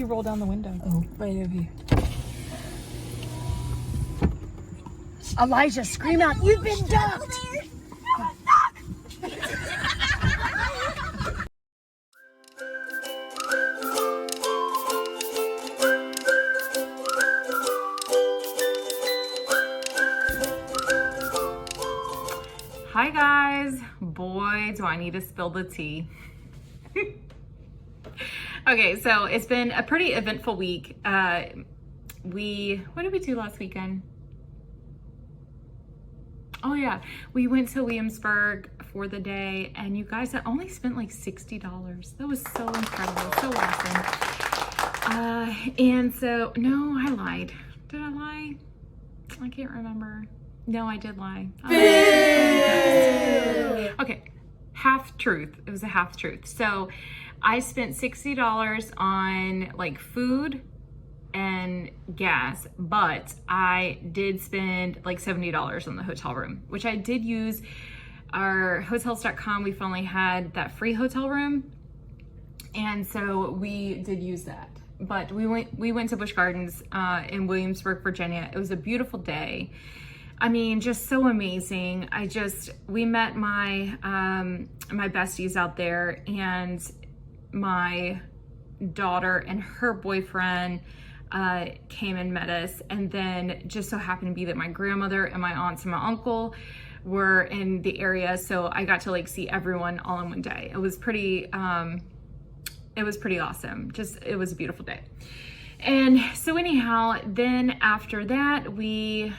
you roll down the window? Oh, right over here. Elijah, scream out, you've been dumped! Hi guys, boy, do I need to spill the tea. Okay, so it's been a pretty eventful week. What did we do last weekend? Oh yeah, we went to Williamsburg for the day, and you guys, I only spent like $60. That was so incredible, so awesome. And so, no, I lied. Did I lie? I can't remember. No, I did lie. Okay, half truth. It was a half truth. So I spent $60 on like food and gas, but I did spend like $70 on the hotel room, which I did use. Our hotels.com, we finally had that free hotel room, and so we did use that. But we went to Busch Gardens in Williamsburg, Virginia. It was a beautiful day. I mean, just so amazing. We met my my besties out there, and my daughter and her boyfriend came and met us. And then just so happened to be that my grandmother and my aunts and my uncle were in the area. So I got to like see everyone all in one day. It was pretty awesome. It was a beautiful day. And so anyhow, then after that, we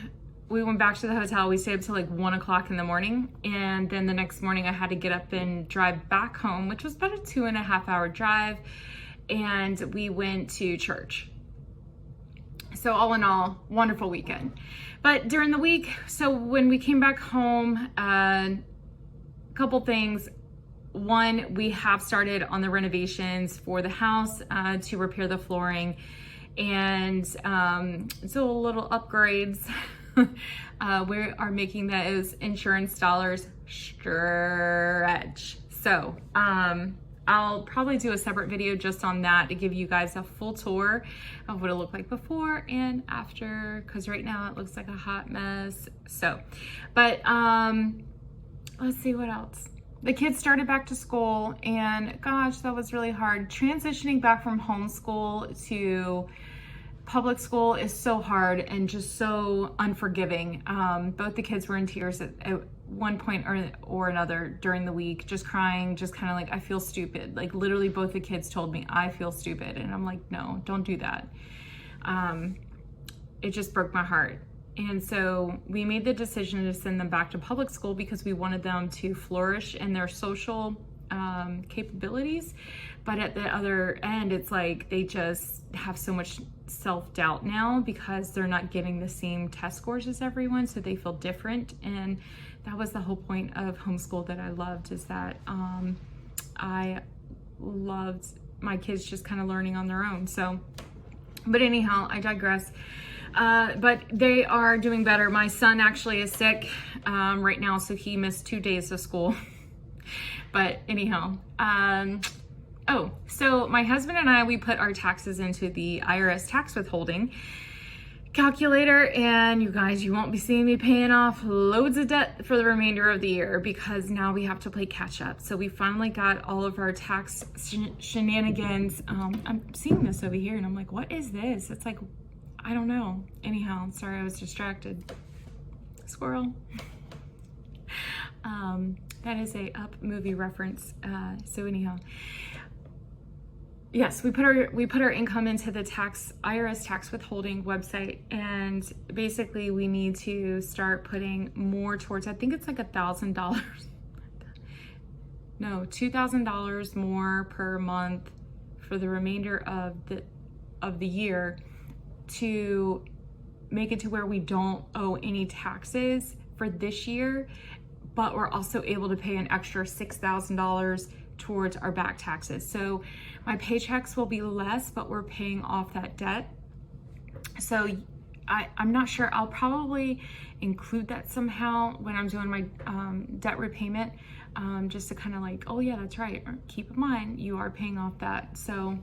went back to the hotel. We stayed up till like 1 o'clock in the morning. And then the next morning I had to get up and drive back home, which was about a 2.5 hour drive. And we went to church. So all in all, wonderful weekend. But during the week, so when we came back home, a couple things. One, we have started on the renovations for the house to repair the flooring and so little upgrades. We are making those insurance dollars stretch. So I'll probably do a separate video just on that to give you guys a full tour of what it looked like before and after, because right now it looks like a hot mess. So, but let's see what else. The kids started back to school, and gosh, that was really hard. Transitioning back from homeschool to public school is so hard and just so unforgiving. Both the kids were in tears at one point or another during the week, just crying, just kind of like, I feel stupid. Like literally both the kids told me, I feel stupid. And I'm like, no, don't do that. It just broke my heart. And so we made the decision to send them back to public school because we wanted them to flourish in their social capabilities. But at the other end, it's like they just have so much self-doubt now because they're not getting the same test scores as everyone, so they feel different. And that was the whole point of homeschool that I loved, is that I loved my kids just kind of learning on their own. So, but anyhow, I digress. But they are doing better. My son actually is sick right now, so he missed 2 days of school. But anyhow, oh, so my husband and I, we put our taxes into the IRS tax withholding calculator, and you guys, you won't be seeing me paying off loads of debt for the remainder of the year because now we have to play catch up. So we finally got all of our tax shenanigans. I'm seeing this over here and I'm like, what is this? It's like, I don't know. Anyhow, sorry, I was distracted. Squirrel. That is a Up movie reference. So anyhow, yes, we put our income into the IRS tax withholding website, and basically we need to start putting more towards, I think it's like $1,000. No, $2,000 more per month for the remainder of the year to make it to where we don't owe any taxes for this year, but we're also able to pay an extra $6,000 towards our back taxes. So my paychecks will be less, but we're paying off that debt. So I'm not sure, I'll probably include that somehow when I'm doing my debt repayment, just to kind of like, oh yeah, that's right. Keep in mind, you are paying off that. So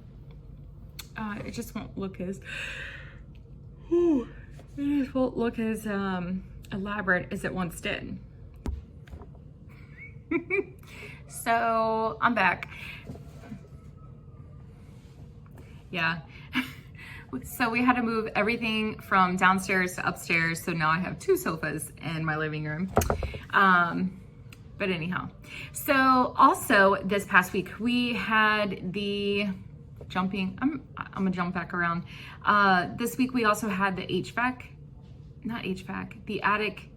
it just won't look as elaborate as it once did. So I'm back. Yeah. So we had to move everything from downstairs to upstairs. So now I have 2 sofas in my living room. But anyhow, so also this past week we had the I'm gonna jump back around. This week we also had the the attic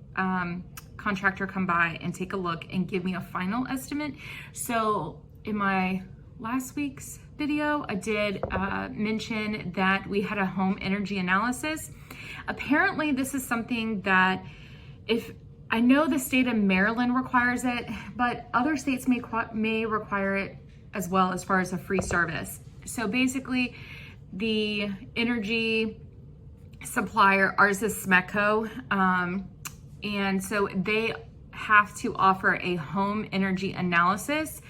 contractor come by and take a look and give me a final estimate. So in my last week's video, I did mention that we had a home energy analysis. Apparently this is something that I know the state of Maryland requires it, but other states may require it as well as far as a free service. So basically the energy supplier, ours is SMECO, and so they have to offer a home energy analysis.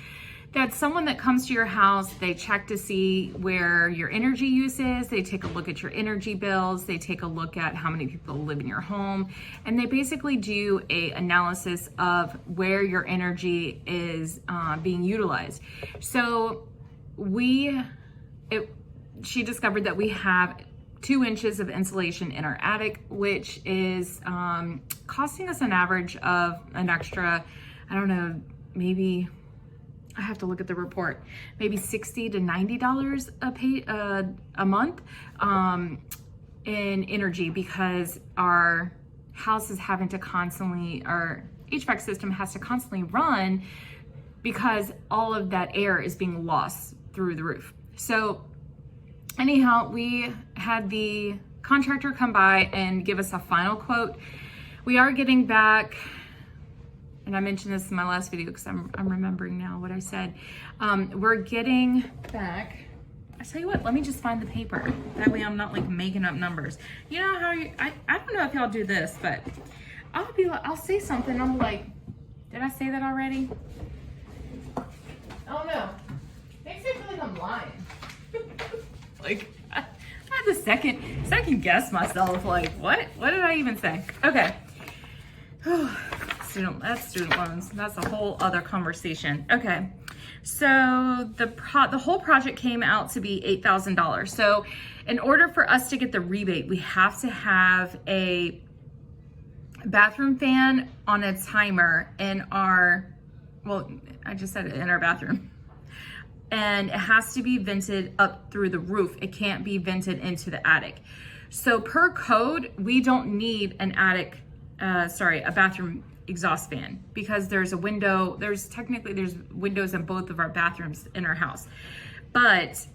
That's someone that comes to your house, they check to see where your energy use is, they take a look at your energy bills, they take a look at how many people live in your home, and they basically do a analysis of where your energy is being utilized. So she discovered that we have 2 inches of insulation in our attic, which is costing us an average of an extra, I don't know, maybe, I have to look at the report, maybe $60 to $90 a month in energy, because our house is having to our HVAC system has to constantly run because all of that air is being lost through the roof. So anyhow, we had the contractor come by and give us a final quote. We are getting back, and I mentioned this in my last video because I'm remembering now what I said. We're getting back, I tell you what, let me just find the paper. That way I'm not like making up numbers. You know how I don't know if y'all do this, but I'll say something, I'm like, did I say that already? Oh no, makes me feel like I'm lying. Like, I had to second guess myself, like, what did I even say? Okay. Student loans, that's a whole other conversation. Okay, so the whole project came out to be $8,000. So in order for us to get the rebate, we have to have a bathroom fan on a timer in our bathroom. And it has to be vented up through the roof. It can't be vented into the attic. So per code, we don't need a bathroom exhaust fan, because there's windows in both of our bathrooms in our house. But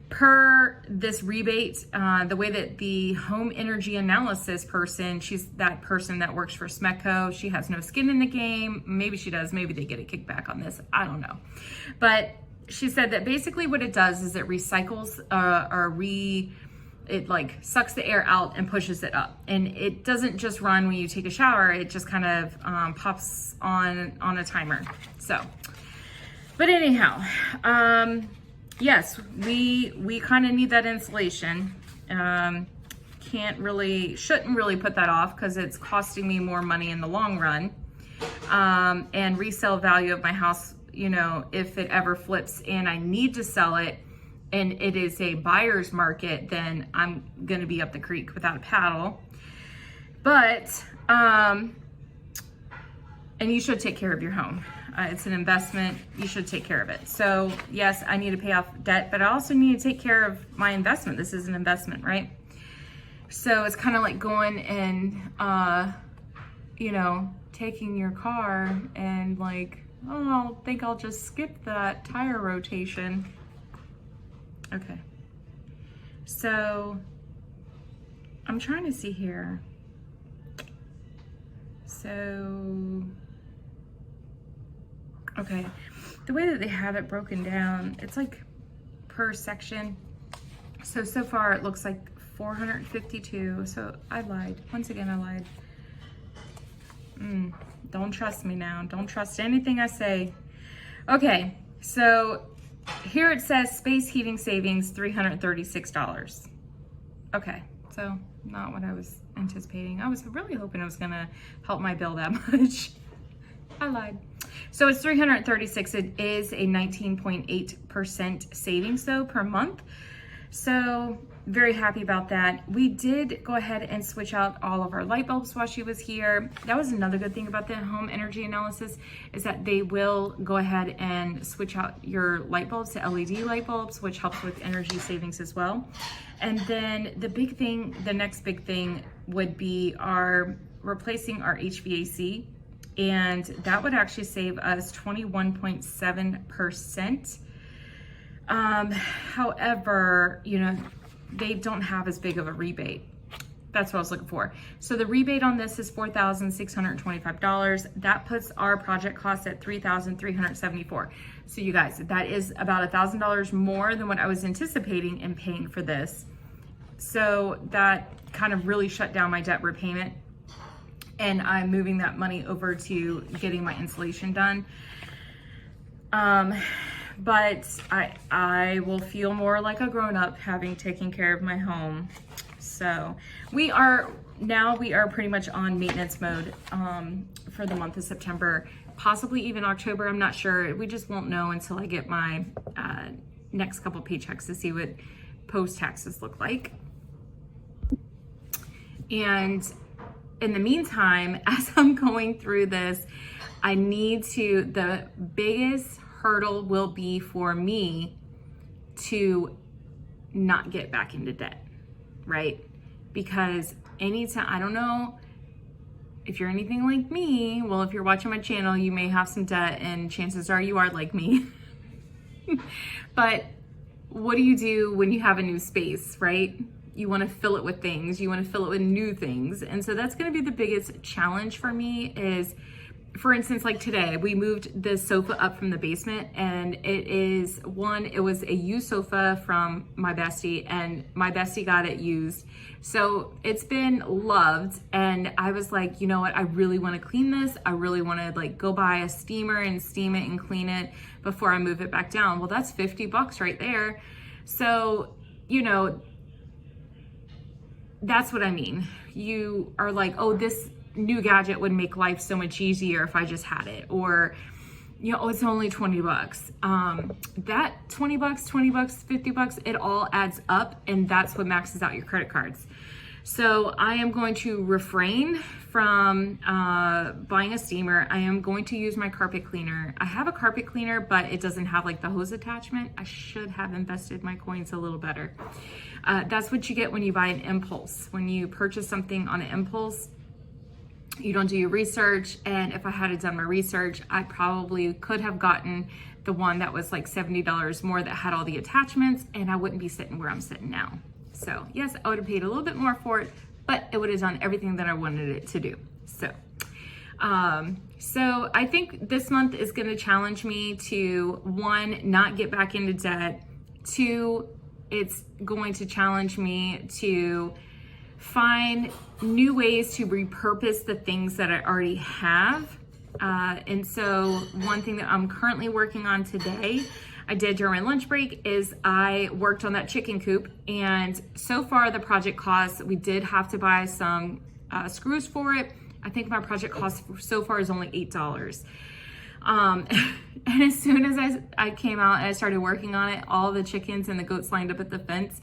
per this rebate, the way that the home energy analysis person, she's that person that works for SMECO, she has no skin in the game. Maybe she does, maybe they get a kickback on this, I don't know. But she said that basically what it does is it recycles it like sucks the air out and pushes it up. And it doesn't just run when you take a shower, it just kind of pops on a timer. So, but anyhow, yes, we kind of need that insulation. Shouldn't really put that off because it's costing me more money in the long run. And resale value of my house, you know, if it ever flips and I need to sell it and it is a buyer's market, then I'm gonna be up the creek without a paddle. But, and you should take care of your home. It's an investment, you should take care of it. So yes, I need to pay off debt, but I also need to take care of my investment. This is an investment, right? So it's kind of like going and, you know, taking your car and like, oh, I think I'll just skip that tire rotation. Okay, so I'm trying to see here. So, okay, the way that they have it broken down, it's like per section. So far it looks like 452. So I lied. Once again, I lied. Don't trust me now. Don't trust anything I say. Okay, so here it says space heating savings, $336. Okay, so not what I was anticipating. I was really hoping it was gonna help my bill that much. I lied. So it's $336. It is a 19.8% savings though per month. So very happy about that. We did go ahead and switch out all of our light bulbs while she was here. That was another good thing about the home energy analysis, is that they will go ahead and switch out your light bulbs to LED light bulbs, which helps with energy savings as well. And then the next big thing would be replacing our HVAC. And that would actually save us 21.7%. However, they don't have as big of a rebate. That's what I was looking for. So the rebate on this is $4,625. That puts our project cost at $3,374. So you guys, that is about $1,000 more than what I was anticipating in paying for this. So that kind of really shut down my debt repayment. And I'm moving that money over to getting my insulation done. But I will feel more like a grown-up having taken care of my home. So we are pretty much on maintenance mode for the month of September, possibly even October. I'm not sure. We just won't know until I get my next couple paychecks to see what post-taxes look like. And in the meantime, as I'm going through this, the biggest hurdle will be for me to not get back into debt, right? Because anytime, I don't know if you're anything like me, well, if you're watching my channel, you may have some debt and chances are you are like me. But what do you do when you have a new space, right? You want to fill it with things, you want to fill it with new things. And so that's going to be the biggest challenge for me is, for instance, like today, we moved the sofa up from the basement, and it was a used sofa from my bestie, and my bestie got it used. So it's been loved, and I was like, you know what, I really want to clean this. I really want to go buy a steamer and steam it and clean it before I move it back down. Well, that's $50 right there. So, that's what I mean. You are like, oh, this new gadget would make life so much easier if I just had it, or it's only $20. That $20, $50, it all adds up, and that's what maxes out your credit cards. So I am going to refrain from buying a steamer. I am going to use my carpet cleaner. I have a carpet cleaner, but it doesn't have the hose attachment. I should have invested my coins a little better. That's what you get when you buy an impulse. When you purchase something on an impulse, you don't do your research. And if I had done my research, I probably could have gotten the one that was $70 more that had all the attachments, and I wouldn't be sitting where I'm sitting now. So yes, I would have paid a little bit more for it, but it would have done everything that I wanted it to do. So I think this month is going to challenge me to, one, not get back into debt. Two, it's going to challenge me to find new ways to repurpose the things that I already have. And so one thing that I'm currently working on today, I did during my lunch break, is I worked on that chicken coop. And so far the project cost, we did have to buy some screws for it. I think my project cost so far is only $8. And as soon as I came out and I started working on it, all the chickens and the goats lined up at the fence.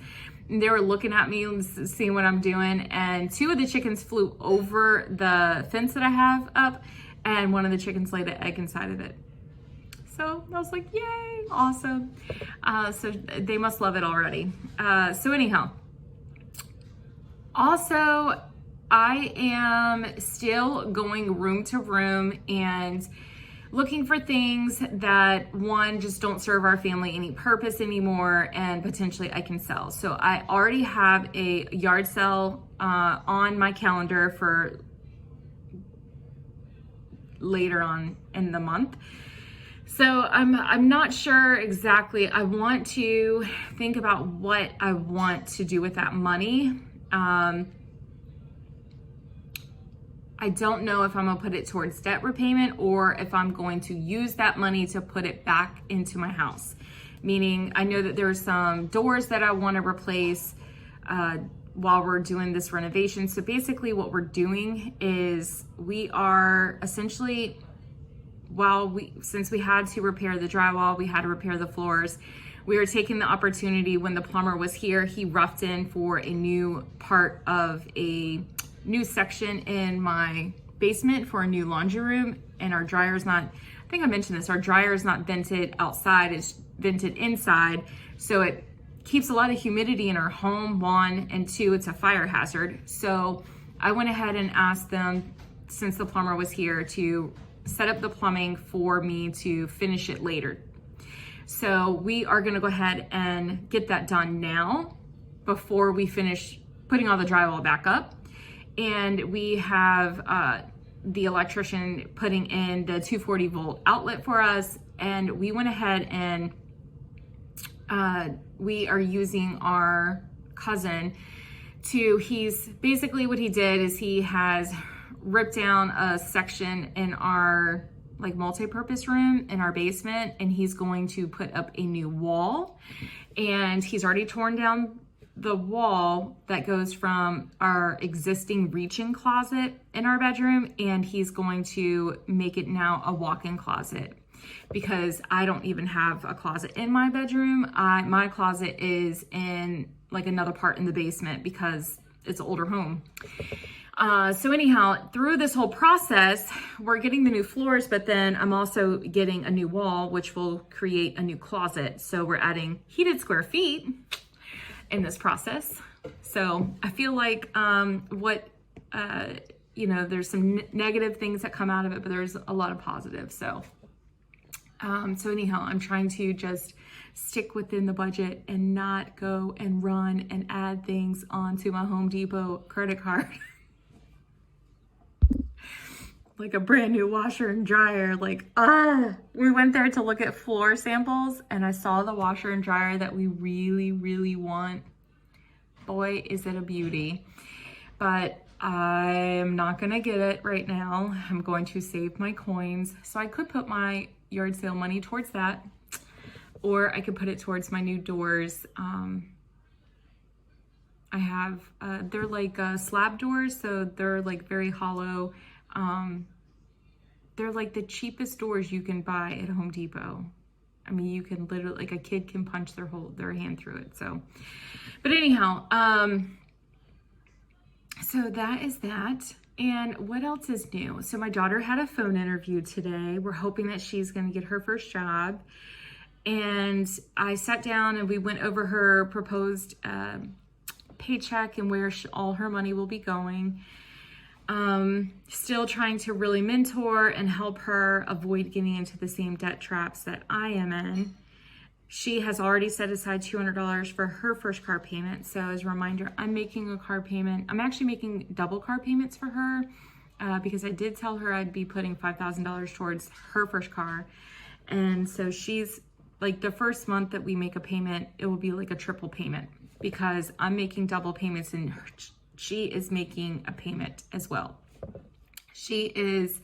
And they were looking at me and seeing what I'm doing. And two of the chickens flew over the fence that I have up, and one of the chickens laid an egg inside of it. So I was like, yay, awesome. So they must love it already. So anyhow, also, I am still going room to room and looking for things that, one, just don't serve our family any purpose anymore, and potentially I can sell. So I already have a yard sale on my calendar for later on in the month. So I'm not sure exactly. I want to think about what I want to do with that money. I don't know if I'm gonna put it towards debt repayment or if I'm going to use that money to put it back into my house. meaning I know that there's some doors that I want to replace while we're doing this renovation. So basically what we're doing is we are essentially, since we had to repair the drywall, we had to repair the floors, we are taking the opportunity. When the plumber was here, he roughed in for a new part of a new section in my basement for a new laundry room, and our dryer's not, I think I mentioned this, our dryer is not vented outside, it's vented inside, so it keeps a lot of humidity in our home, one, and two, it's a fire hazard. So I went ahead and asked them, since the plumber was here, to set up the plumbing for me to finish it later. So we are gonna go ahead and get that done now before we finish putting all the drywall back up. And we have the electrician putting in the 240 volt outlet for us. And we went ahead and we are using our cousin he's basically, what he did is he has ripped down a section in our like multi-purpose room in our basement, and he's going to put up a new wall. And he's already torn down the wall that goes from our existing reach-in closet in our bedroom, and he's going to make it now a walk-in closet, because I don't even have a closet in my bedroom. My closet is in like another part in the basement because it's an older home. So anyhow, through this whole process, we're getting the new floors, but then I'm also getting a new wall, which will create a new closet. So we're adding heated square feet in this process. So I feel like there's some negative things that come out of it, but there's a lot of positives. So anyhow, I'm trying to just stick within the budget and not go and run and add things onto my Home Depot credit card. Like a brand new washer and dryer, we went there to look at floor samples, and I saw the washer and dryer that we really, really want. Boy, is it a beauty. But I'm not gonna get it right now. I'm going to save my coins. So I could put my yard sale money towards that, or I could put it towards my new doors. I have, they're like slab doors, so they're like very hollow. They're like the cheapest doors you can buy at Home Depot. I mean, you can literally, like a kid can punch their hand through it. So, but anyhow, so that is that. And what else is new? So my daughter had a phone interview today. We're hoping that she's going to get her first job. And I sat down and we went over her proposed paycheck and where all her money will be going. Still trying to really mentor and help her avoid getting into the same debt traps that I am in. She has already set aside $200 for her first car payment. So as a reminder, I'm making a car payment. I'm actually making double car payments for her because I did tell her I'd be putting $5,000 towards her first car. And so she's like, the first month that we make a payment, it will be like a triple payment because I'm making double payments and she is making a payment as well. She is,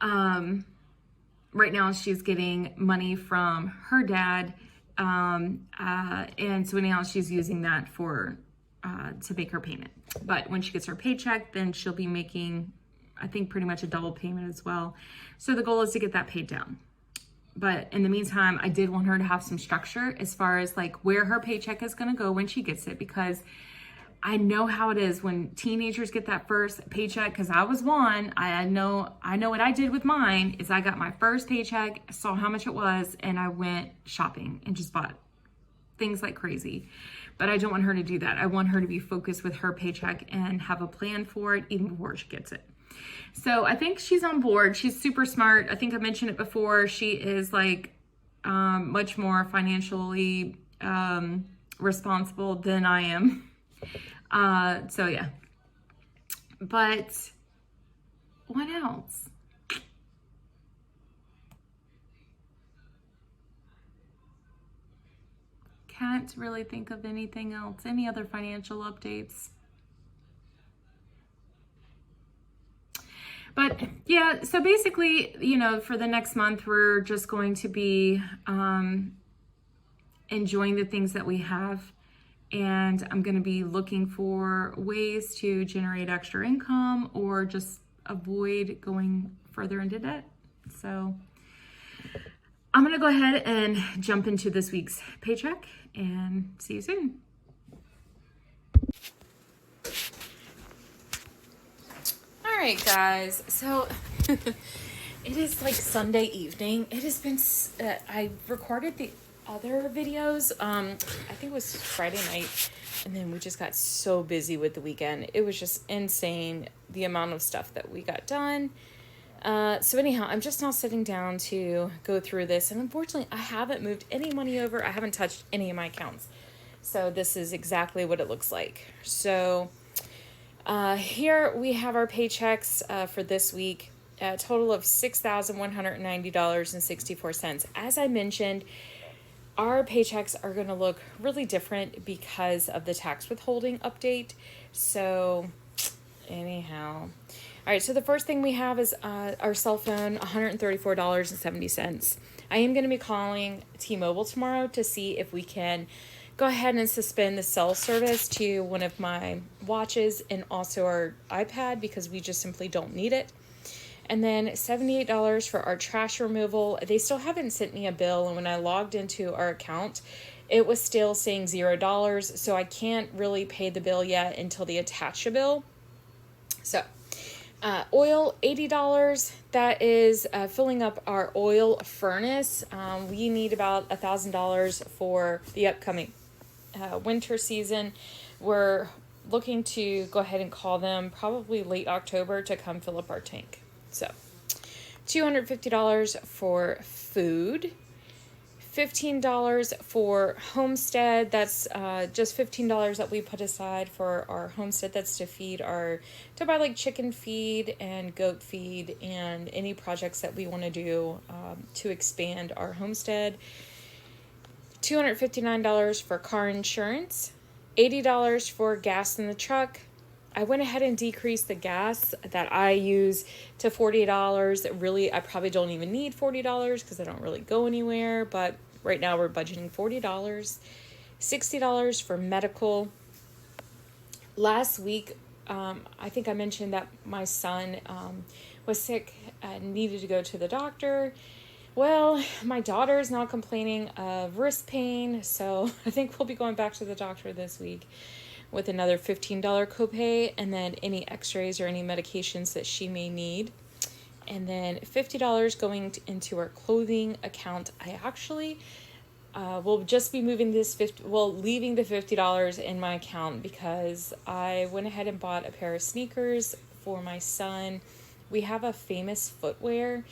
right now she's getting money from her dad. And so anyhow, she's using that for, to make her payment. But when she gets her paycheck, then she'll be making, I think, pretty much a double payment as well. So the goal is to get that paid down. But in the meantime, I did want her to have some structure as far as like where her paycheck is going to go when she gets it, because I know how it is when teenagers get that first paycheck, because I was one. I know what I did with mine is I got my first paycheck, saw how much it was, and I went shopping and just bought things like crazy. But I don't want her to do that. I want her to be focused with her paycheck and have a plan for it even before she gets it. So I think she's on board. She's super smart. I think I mentioned it before. She is like much more financially responsible than I am. So yeah, but what else? Can't really think of anything else. Any other financial updates? But yeah, so basically, for the next month, we're just going to be enjoying the things that we have. And I'm going to be looking for ways to generate extra income or just avoid going further into debt. So I'm going to go ahead and jump into this week's paycheck and see you soon. All right, guys. So it is like Sunday evening. It has been, I recorded the other videos, I think it was Friday night, and then we just got so busy with the weekend. It was just insane, the amount of stuff that we got done. So anyhow, I'm just now sitting down to go through this, and unfortunately I haven't moved any money over. I haven't touched any of my accounts. So this is exactly what it looks like. So here we have our paychecks for this week, a total of $6,190.64. As I mentioned, our paychecks are going to look really different because of the tax withholding update. So anyhow, all right, so the first thing we have is our cell phone, $134.70. I am going to be calling T-Mobile tomorrow to see if we can go ahead and suspend the cell service to one of my watches and also our iPad because we just simply don't need it. And then $78 for our trash removal. They still haven't sent me a bill, and when I logged into our account, it was still saying $0, so I can't really pay the bill yet until they attach a bill. So oil, $80. That is filling up our oil furnace. We need about $1,000 for the upcoming winter season. We're looking to go ahead and call them probably late October to come fill up our tank. So $250 for food, $15 for homestead. That's just $15 that we put aside for our homestead. That's to buy like chicken feed and goat feed and any projects that we want to do to expand our homestead. $259 for car insurance, $80 for gas in the truck. I went ahead and decreased the gas that I use to $40. Really, I probably don't even need $40 because I don't really go anywhere, but right now we're budgeting $40. $60 for medical. Last week, I think I mentioned that my son was sick and needed to go to the doctor. Well, my daughter is now complaining of wrist pain, so I think we'll be going back to the doctor this week with another $15 copay, and then any x-rays or any medications that she may need. And then $50 going into our clothing account. I actually will just be moving leaving the $50 in my account because I went ahead and bought a pair of sneakers for my son. We have a Famous Footwear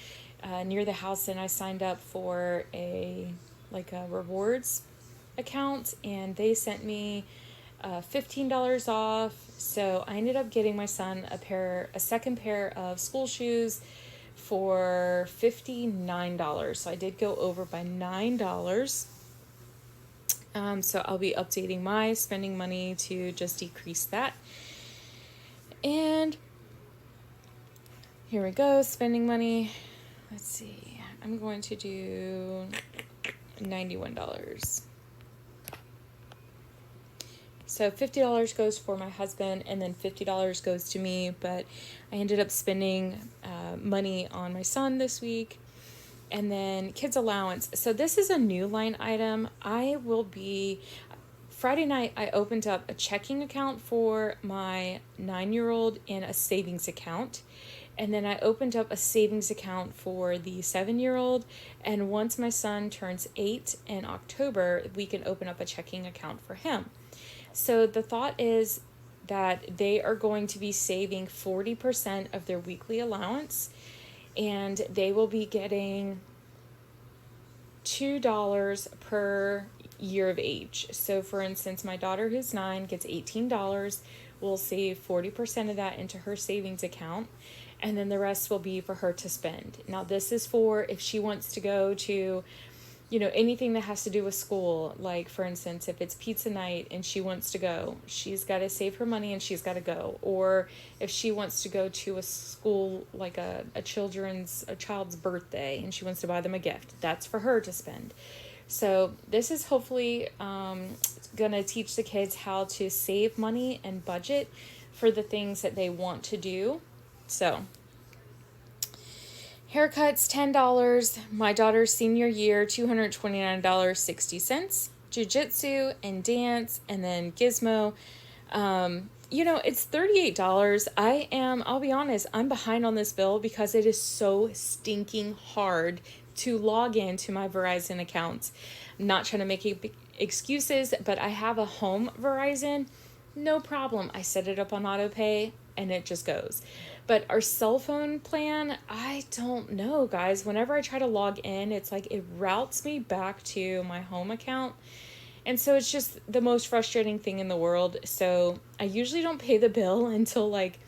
near the house, and I signed up for a rewards account, and they sent me $15 off. So I ended up getting my son a second pair of school shoes for $59. So I did go over by $9. So I'll be updating my spending money to just decrease that. And here we go, spending money. Let's see, I'm going to do $91. So $50 goes for my husband, and then $50 goes to me, but I ended up spending money on my son this week. And then kids allowance. So this is a new line item. Friday night, I opened up a checking account for my 9-year-old and a savings account. And then I opened up a savings account for the 7-year-old. And once my son turns 8 in October, we can open up a checking account for him. So the thought is that they are going to be saving 40% of their weekly allowance, and they will be getting $2 per year of age. So for instance, my daughter who's 9 gets $18. We'll save 40% of that into her savings account, and then the rest will be for her to spend. Now this is for if she wants to go to anything that has to do with school. Like, for instance, if it's pizza night and she wants to go, she's got to save her money and she's got to go. Or if she wants to go to a school, like a child's birthday, and she wants to buy them a gift, that's for her to spend. So this is hopefully going to teach the kids how to save money and budget for the things that they want to do. So haircuts, $10. My daughter's senior year, $229.60. Jiu-jitsu and dance, and then Gizmo. It's $38. I'll be honest, I'm behind on this bill because it is so stinking hard to log into my Verizon accounts. I'm not trying to make excuses, but I have a home Verizon. No problem. I set it up on auto pay and it just goes. But our cell phone plan, I don't know, guys. Whenever I try to log in, it's like it routes me back to my home account. And so it's just the most frustrating thing in the world. So I usually don't pay the bill until like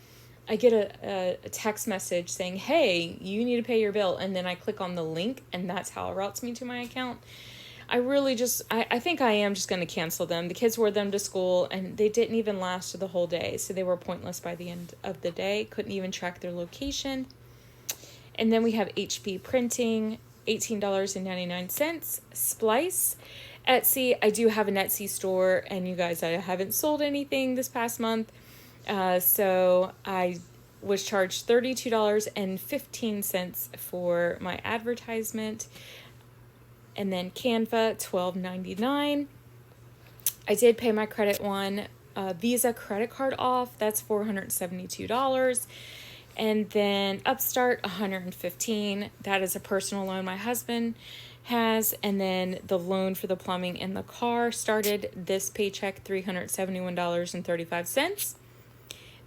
I get a text message saying, hey, you need to pay your bill. And then I click on the link and that's how it routes me to my account. I think I am just going to cancel them. The kids wore them to school and they didn't even last the whole day. So they were pointless by the end of the day. Couldn't even track their location. And then we have HP printing, $18.99. Splice. Etsy. I do have an Etsy store, and you guys, I haven't sold anything this past month. So I was charged $32.15 for my advertisement. And then Canva, $12.99. I did pay my credit one. Visa credit card off. That's $472. And then Upstart, $115. That is a personal loan my husband has. And then the loan for the plumbing and the car started this paycheck, $371.35.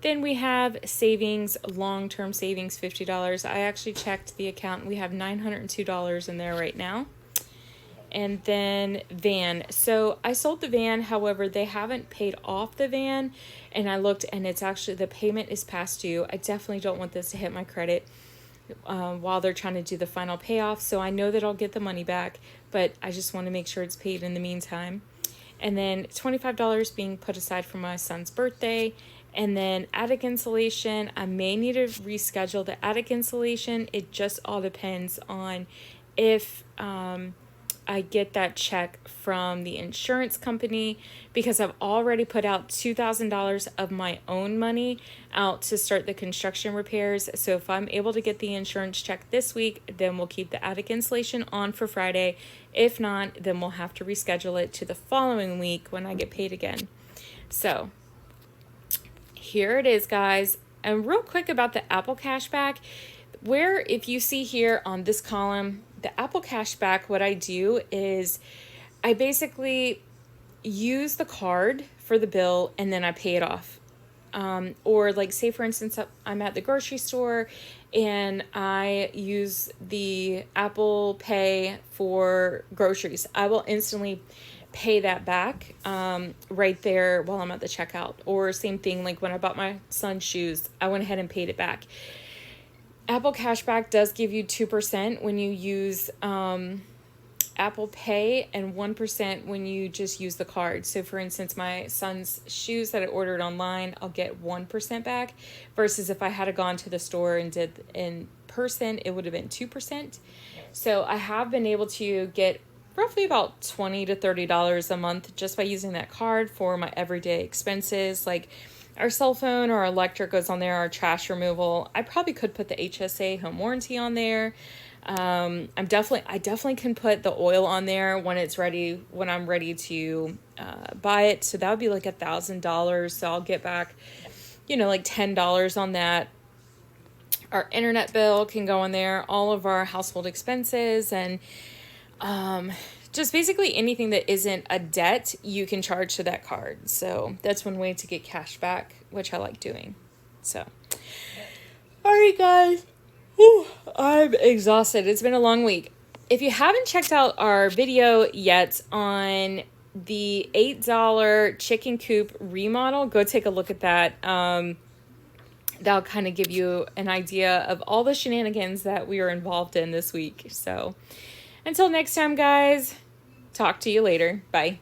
Then we have savings, long-term savings, $50. I actually checked the account. We have $902 in there right now. And then van. So I sold the van. However, they haven't paid off the van. And I looked and it's actually, the payment is past due. I definitely don't want this to hit my credit while they're trying to do the final payoff. So I know that I'll get the money back, but I just want to make sure it's paid in the meantime. And then $25 being put aside for my son's birthday. And then attic insulation. I may need to reschedule the attic insulation. It just all depends on if I get that check from the insurance company, because I've already put out $2,000 of my own money out to start the construction repairs. So if I'm able to get the insurance check this week, then we'll keep the attic insulation on for Friday. If not, then we'll have to reschedule it to the following week when I get paid again. So here it is, guys. And real quick about the Apple Cashback, where if you see here on this column, the Apple Cashback, what I do is I basically use the card for the bill and then I pay it off. Or like say for instance, I'm at the grocery store and I use the Apple Pay for groceries. I will instantly pay that back right there while I'm at the checkout. Or same thing, like when I bought my son's shoes, I went ahead and paid it back. Apple Cashback does give you 2% when you use Apple Pay and 1% when you just use the card. So for instance, my son's shoes that I ordered online, I'll get 1% back, versus if I had gone to the store and did in person, it would have been 2%. So I have been able to get roughly about $20 to $30 a month just by using that card for my everyday expenses, like our cell phone or our electric goes on there, our trash removal. I probably could put the HSA home warranty on there. I definitely can put the oil on there when I'm ready to buy it. So that would be like $1,000. So I'll get back, like $10 on that. Our internet bill can go on there, all of our household expenses, and just basically anything that isn't a debt you can charge to that card. So that's one way to get cash back, which I like doing. So, all right, guys. Whew, I'm exhausted. It's been a long week. If you haven't checked out our video yet on the $8 chicken coop remodel, go take a look at that. That'll kind of give you an idea of all the shenanigans that we were involved in this week. So until next time, guys, talk to you later. Bye.